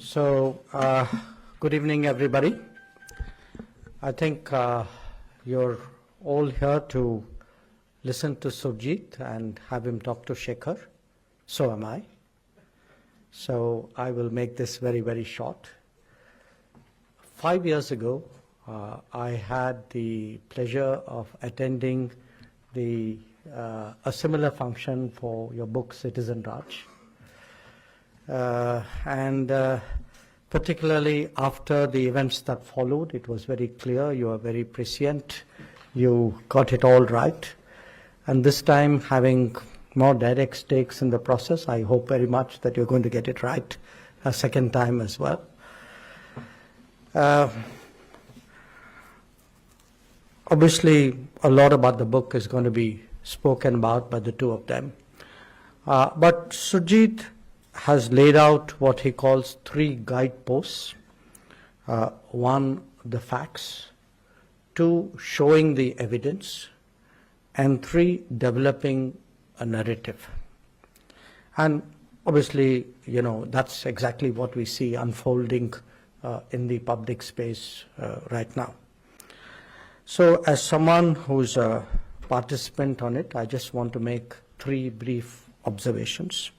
So, good evening, everybody. I think you're all here to listen to Surjit and have him talk to Shekhar. So am I. So I will make this very, very short. 5 years ago, I had the pleasure of attending a similar function for your book, Citizen Raj. Particularly after the events that followed, it was very clear you are very prescient, you got it all right, and this time having more direct stakes in the process, I hope very much that you're going to get it right a second time as well. Obviously, a lot about the book is going to be spoken about by the two of them, but Surjit has laid out what he calls 3 guideposts. 1, the facts, 2, showing the evidence, and 3, developing a narrative. And obviously, that's exactly what we see unfolding in the public space right now. So as someone who's a participant on it, I just want to make 3 brief observations.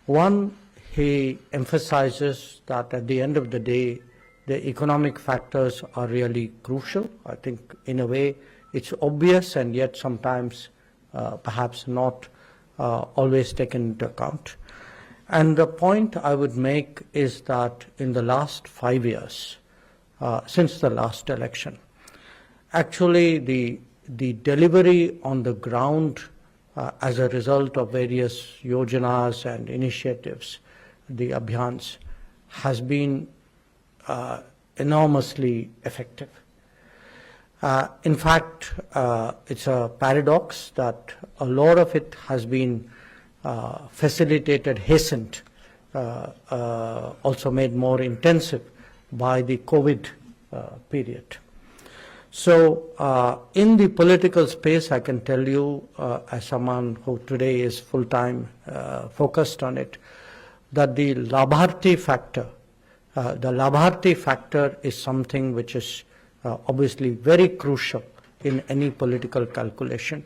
1, he emphasizes that at the end of the day, the economic factors are really crucial. I think in a way it's obvious and yet sometimes perhaps not always taken into account. And the point I would make is that in the last 5 years, since the last election, actually the delivery on the ground as a result of various yojanas and initiatives, the abhiyans, has been enormously effective. In fact, it's a paradox that a lot of it has been facilitated, hastened, also made more intensive by the COVID period. So in the political space, I can tell you, as someone who today is full-time focused on it, that the Labharti factor is something which is obviously very crucial in any political calculation.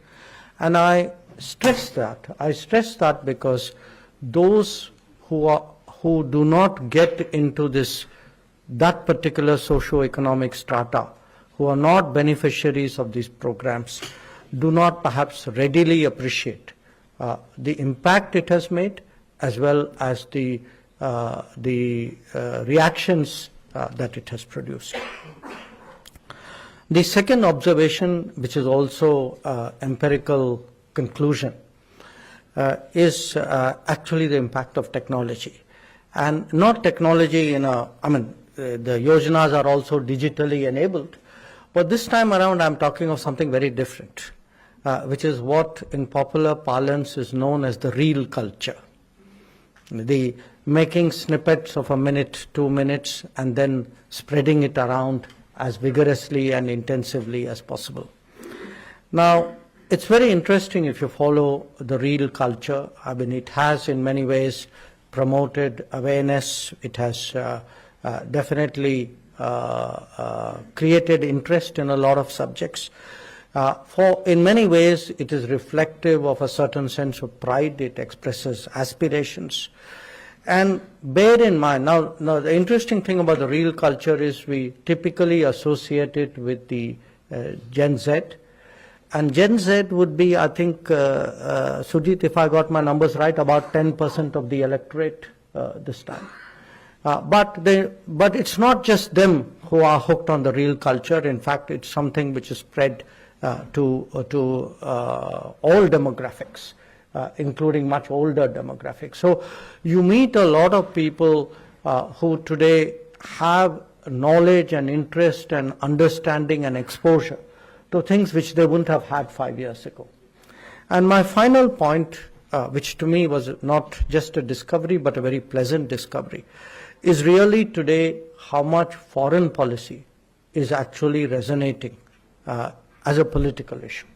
And I stress that because those who do not get into that particular socio-economic strata, who are not beneficiaries of these programs, do not perhaps readily appreciate the impact it has made, as well as the reactions that it has produced. The second observation, which is also empirical conclusion, is actually the impact of technology. And not technology the yojanas are also digitally enabled, but this time around I'm talking of something very different, which is what in popular parlance is known as the reel culture. The making snippets of a minute, 2 minutes, and then spreading it around as vigorously and intensively as possible. Now, it's very interesting if you follow the reel culture. I mean, it has in many ways promoted awareness. It has definitely created interest in a lot of subjects. In many ways, it is reflective of a certain sense of pride. It expresses aspirations. And bear in mind, now the interesting thing about the reel culture is we typically associate it with the Gen Z. And Gen Z would be, I think, Sujit, if I got my numbers right, about 10% of the electorate this time. But it's not just them who are hooked on the reel culture. In fact, it's something which is spread to all demographics, including much older demographics. So you meet a lot of people who today have knowledge and interest and understanding and exposure to things which they wouldn't have had 5 years ago. And my final point, which to me was not just a discovery but a very pleasant discovery, is really today how much foreign policy is actually resonating as a political issue.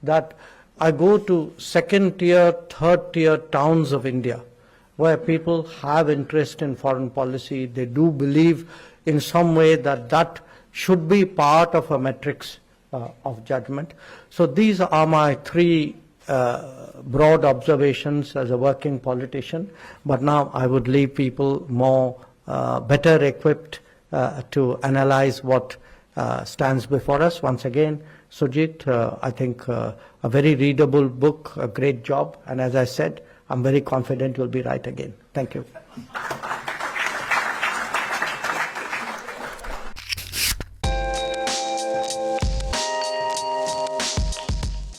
That I go to second tier, third tier towns of India where people have interest in foreign policy. They do believe in some way that that should be part of a metrics of judgment. So these are my three broad observations as a working politician, but now I would leave people more better equipped to analyze what stands before us. Once again, Sujit, I think a very readable book, a great job, and as I said, I'm very confident you'll be right again. Thank you.